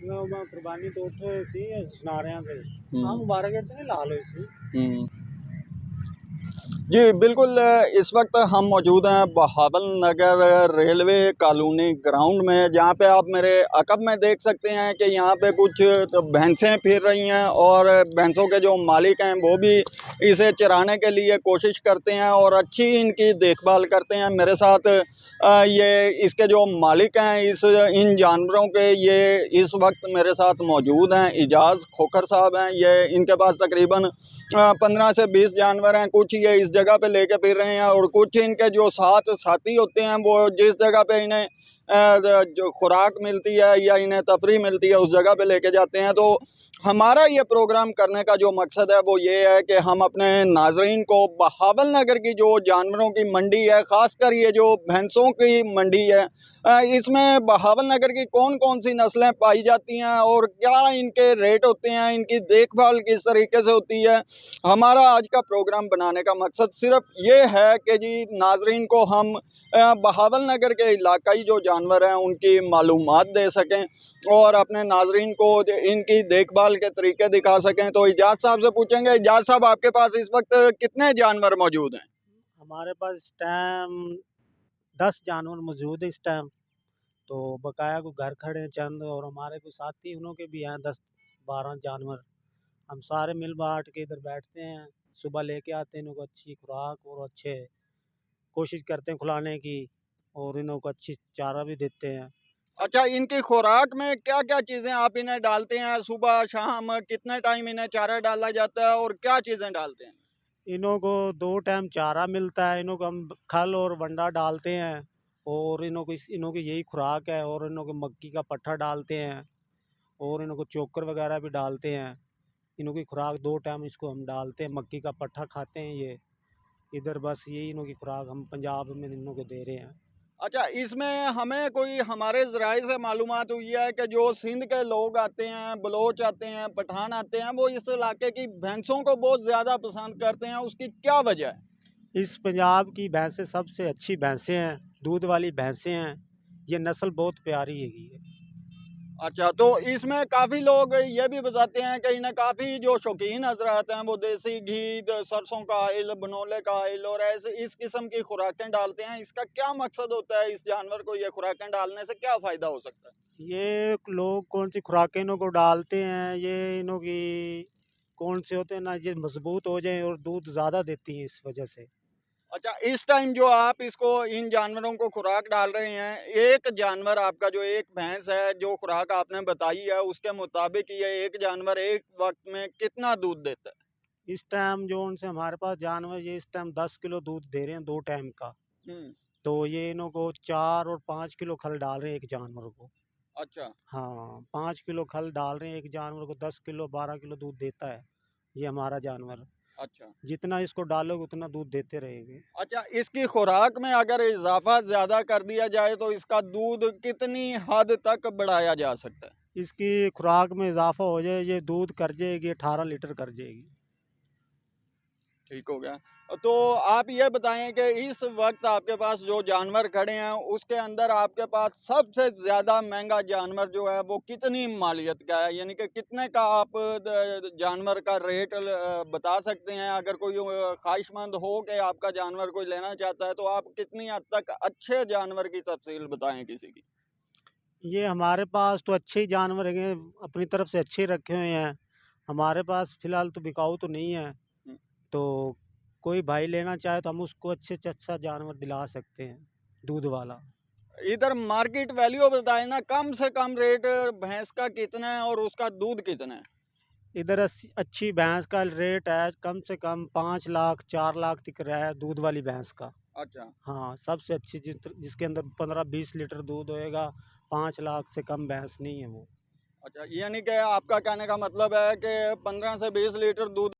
मैं कुर्बानी तो उठ सी नारियां से हम्म, मुबारक नहीं ला लो इसी। हम्म। जी बिल्कुल, इस वक्त हम मौजूद हैं बहावल नगर रेलवे कॉलोनी ग्राउंड में, जहाँ पे आप मेरे अकब में देख सकते हैं कि यहाँ पे कुछ तो भैंसें फिर रही हैं और भैंसों के जो मालिक हैं वो भी इसे चराने के लिए कोशिश करते हैं और अच्छी इनकी देखभाल करते हैं। मेरे साथ ये इसके जो मालिक हैं इन जानवरों के, ये इस वक्त मेरे साथ मौजूद हैं। इजाज़ खोखर साहब हैं, ये इनके पास तकरीबन 15 से 20 जानवर हैं। कुछ ये इस जगह पे लेके फिर रहे हैं और कुछ इनके जो साथ साथी होते हैं वो जिस जगह पे इन्हें जो खुराक मिलती है या इन्हें तफरी मिलती है उस जगह पे लेके जाते हैं। तो हमारा ये प्रोग्राम करने का जो मकसद है वो ये है कि हम अपने नाजरीन को बहावल नगर की जो जानवरों की मंडी है, ख़ासकर ये जो भैंसों की मंडी है, इसमें बहावल नगर की कौन कौन सी नस्लें पाई जाती हैं और क्या इनके रेट होते हैं, इनकी देखभाल किस तरीके से होती है। हमारा आज का प्रोग्राम बनाने का मकसद सिर्फ ये है कि जी नाजरीन को हम बहावल नगर के इलाकाई जो जानवर हैं उनकी मालूमात दे सकें और अपने नाजरीन को इनकी देखभाल के तरीके दिखा सकें। तो इजाज़ साहब से पूछेंगे, इजाज़ साहब आपके पास इस वक्त कितने जानवर मौजूद हैं? हमारे पास इस टाइम 10 जानवर मौजूद है इस टाइम। तो बकाया को घर खड़े हैं चंद, और हमारे कोई साथी उन्हों के भी हैं 10-12 जानवर। हम सारे मिल बांट के इधर बैठते हैं, सुबह लेके आते हैं इनको अच्छी खुराक और अच्छे कोशिश करते हैं खिलाने की, और इन्हों को अच्छी चारा भी देते हैं। अच्छा, इनकी खुराक में क्या क्या चीज़ें आप इन्हें डालते हैं? सुबह शाम कितने टाइम इन्हें चारा डाला जाता है और क्या चीज़ें डालते हैं? इन्हों को 2 टाइम चारा मिलता है, इन्हों को हम खल और वंडा डालते हैं, और इन्हों की यही खुराक है। और इन्हों को मक्की का पट्ठा डालते हैं, और इन्हों को चोकर वगैरह भी डालते हैं। इन्हों की खुराक 2 टाइम इसको हम डालते हैं, मक्की का पट्ठा खाते हैं ये। इधर बस यही इन्हों की खुराक हम पंजाब में इन्हों को दे रहे हैं। अच्छा, इसमें हमें कोई हमारे ज़राए से मालूमात हुई है कि जो सिंध के लोग आते हैं, बलोच आते हैं, पठान आते हैं, वो इस इलाके की भैंसों को बहुत ज़्यादा पसंद करते हैं, उसकी क्या वजह है? इस पंजाब की भैंसें सबसे अच्छी भैंसें हैं, दूध वाली भैंसें हैं। ये नस्ल बहुत प्यारी है। अच्छा, तो इसमें काफ़ी लोग ये भी बताते हैं कि इन्हें काफ़ी जो शौकीन हज़रात हैं वो देसी घी, सरसों का ऑयल, बनोले का ऑयल और ऐसे इस किस्म की खुराकें डालते हैं। इसका क्या मकसद होता है? इस जानवर को ये खुराकें डालने से क्या फ़ायदा हो सकता है? ये लोग कौन सी खुराकें इन्हों को डालते हैं, ये इन्हों की कौन से होते हैं ना, ये मजबूत हो जाएं और दूध ज़्यादा देती हैं इस वजह से। अच्छा, इस टाइम जो आप इसको इन जानवरों को खुराक डाल रहे हैं, एक जानवर आपका जो एक भैंस है, जो खुराक आपने बताई है, उसके मुताबिक ये एक जानवर एक वक्त में कितना दूध देता है? इस टाइम जो उनसे हमारे पास जानवर ये इस टाइम 10 किलो दूध दे रहे हैं 2 टाइम का। हम्म। तो ये इन्हों को 4 और 5 किलो खल डाल रहे हैं एक जानवर को। अच्छा। हाँ, 5 किलो खल डाल रहे हैं एक जानवर को, 10 किलो 12 किलो दूध देता है ये हमारा जानवर। अच्छा। जितना इसको डालोगे उतना दूध देते रहेंगे। अच्छा, इसकी खुराक में अगर इजाफा ज़्यादा कर दिया जाए तो इसका दूध कितनी हद तक बढ़ाया जा सकता है? इसकी खुराक में इजाफा हो जाए, ये दूध कर जाएगी 18 लीटर कर जाएगी। ठीक हो गया। तो आप ये बताएं कि इस वक्त आपके पास जो जानवर खड़े हैं उसके अंदर आपके पास सबसे ज़्यादा महंगा जानवर जो है वो कितनी मालियत का है, यानी कि कितने का आप जानवर का रेट बता सकते हैं? अगर कोई ख्वाहिशमंद हो कि आपका जानवर कोई लेना चाहता है तो आप कितनी हद तक अच्छे जानवर की तफसील बताएं किसी की? ये हमारे पास तो अच्छे ही जानवर हैं, अपनी तरफ से अच्छे रखे हुए हैं। हमारे पास फ़िलहाल तो बिकाऊ तो नहीं है। हम्म। तो कोई भाई लेना चाहे तो हम उसको अच्छे से अच्छा जानवर दिला सकते हैं, दूध वाला। इधर मार्केट वैल्यू बताए ना, कम से कम रेट भैंस का कितना है और उसका दूध कितना है? इधर अच्छी भैंस का रेट है कम से कम 5 लाख 4 लाख तक रहा है दूध वाली भैंस का। अच्छा। हाँ, सबसे अच्छी जिसके अंदर 15-20 लीटर दूध होएगा, 5 लाख से कम भैंस नहीं है वो। अच्छा, यानी कि आपका कहने का मतलब है कि 15 से 20 लीटर दूध